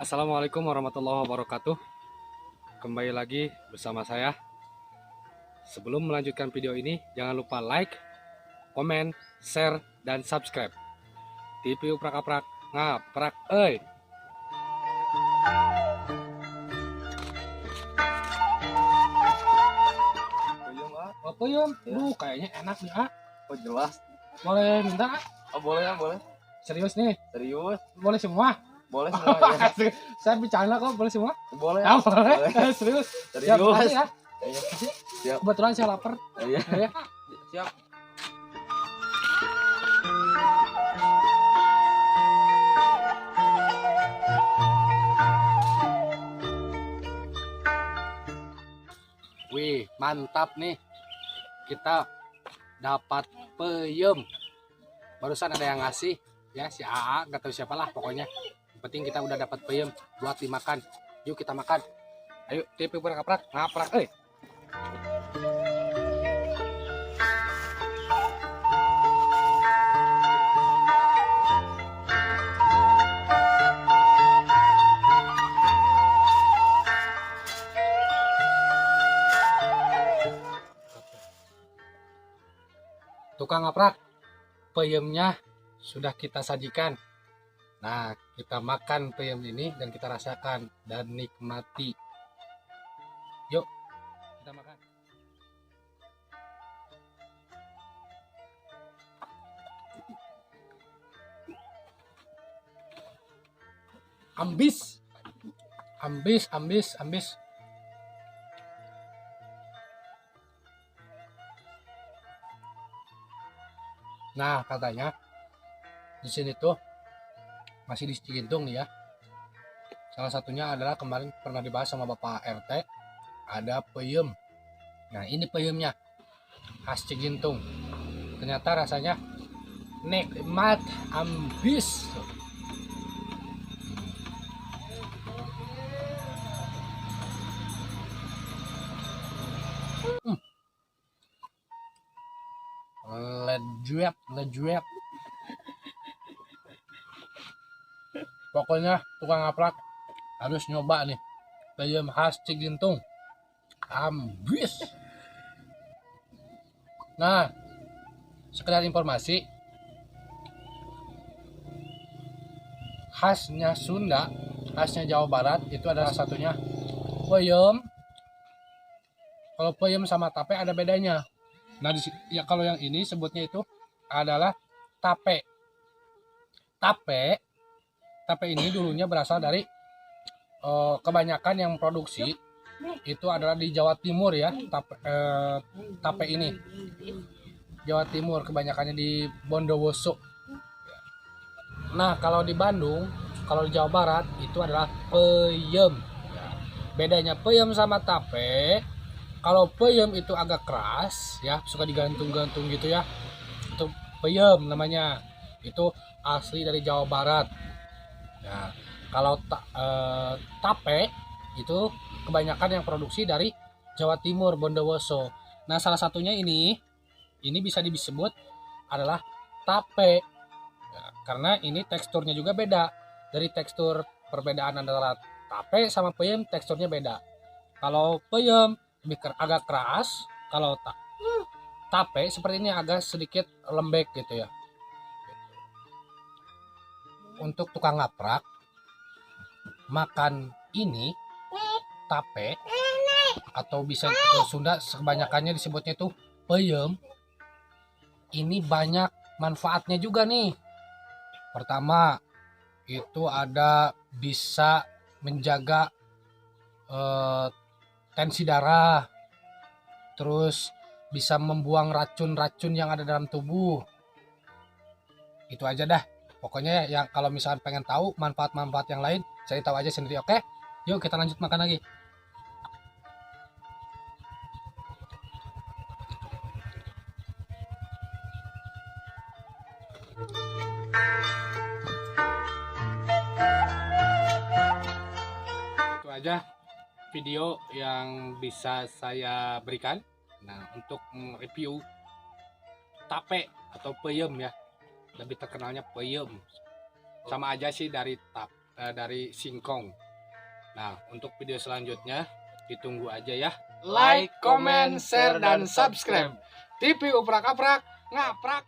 Assalamualaikum warahmatallahi wabarakatuh. Kembali lagi bersama saya. Sebelum melanjutkan video ini, jangan lupa like, komen, share, dan subscribe. TV uprak-aprak ngaprak euy. Oh, puyum. Kayaknya enak nih, ah. Oh jelas. Boleh minta? Oh boleh ya, boleh. Serius nih? Serius. Boleh semua? Boleh semua ya. Saya bercanda kok, boleh semua? Boleh. Ah, boleh. Serius. Siap, Serius. makasih ya. Iya. Siap. Kebetulan saya lapar. Iya. Ya. Siap. Wih, mantap nih. Kita dapat peyem. Barusan ada yang ngasih ya, si AA, gak tahu siapa lah pokoknya. Yang penting kita udah dapat peyem buat dimakan. Yuk kita makan. Ayo, TV uprak-aprak ngaprak euy. Tukang ngaprak, peyemnya sudah kita sajikan. Nah, kita makan peyem ini dan kita rasakan dan nikmati. Yuk, kita makan. Ambis. Ambis. Nah, katanya di sini tuh masih di Cigintung nih ya. Salah satunya adalah kemarin pernah dibahas sama Bapak RT, ada peyem. Nah, ini peyemnya khas Cigintung. Ternyata rasanya nikmat, ambis. Lejuep. Pokoknya tukang ngaprak harus nyoba nih peyem khas Cigintung. Ambis. Nah, sekedar informasi, khasnya Sunda, khasnya Jawa Barat itu adalah satunya peyem. Kalau peyem sama tape ada bedanya. Nah, ya kalau yang ini sebutnya itu adalah tape. Tape ini dulunya berasal dari kebanyakan yang produksi itu adalah di Jawa Timur ya. Tape ini Jawa Timur, kebanyakannya di Bondowoso. Nah, kalau di Bandung, kalau di Jawa Barat itu adalah peyem. Bedanya peyem sama tape, kalau peyem itu agak keras ya, suka digantung-gantung gitu ya, itu peyem namanya. Itu asli dari Jawa Barat. Nah, kalau tape itu kebanyakan yang produksi dari Jawa Timur, Bondowoso. Nah, salah satunya ini bisa disebut adalah tape. Nah, karena ini teksturnya juga beda. Dari tekstur, perbedaan antara tape sama peyem, teksturnya beda. Kalau peyem agak keras, kalau tape seperti ini agak sedikit lembek gitu ya. Untuk tukang ngaprak makan ini tape, atau bisa ke Sunda kebanyakannya disebutnya itu peyem, ini banyak manfaatnya juga nih. Pertama, itu ada bisa menjaga tensi darah, terus bisa membuang racun-racun yang ada dalam tubuh. Itu aja dah. Pokoknya yang kalau misalkan pengen tahu manfaat-manfaat yang lain, cari tahu aja sendiri. Oke? Yuk kita lanjut makan lagi. Itu aja video yang bisa saya berikan. Nah, untuk review tape atau peyem ya, lebih terkenalnya peyem, sama aja sih dari dari singkong. Nah, untuk video selanjutnya ditunggu aja ya. Like, Comment, share, dan subscribe. TV Uprak Aprak Ngaprak.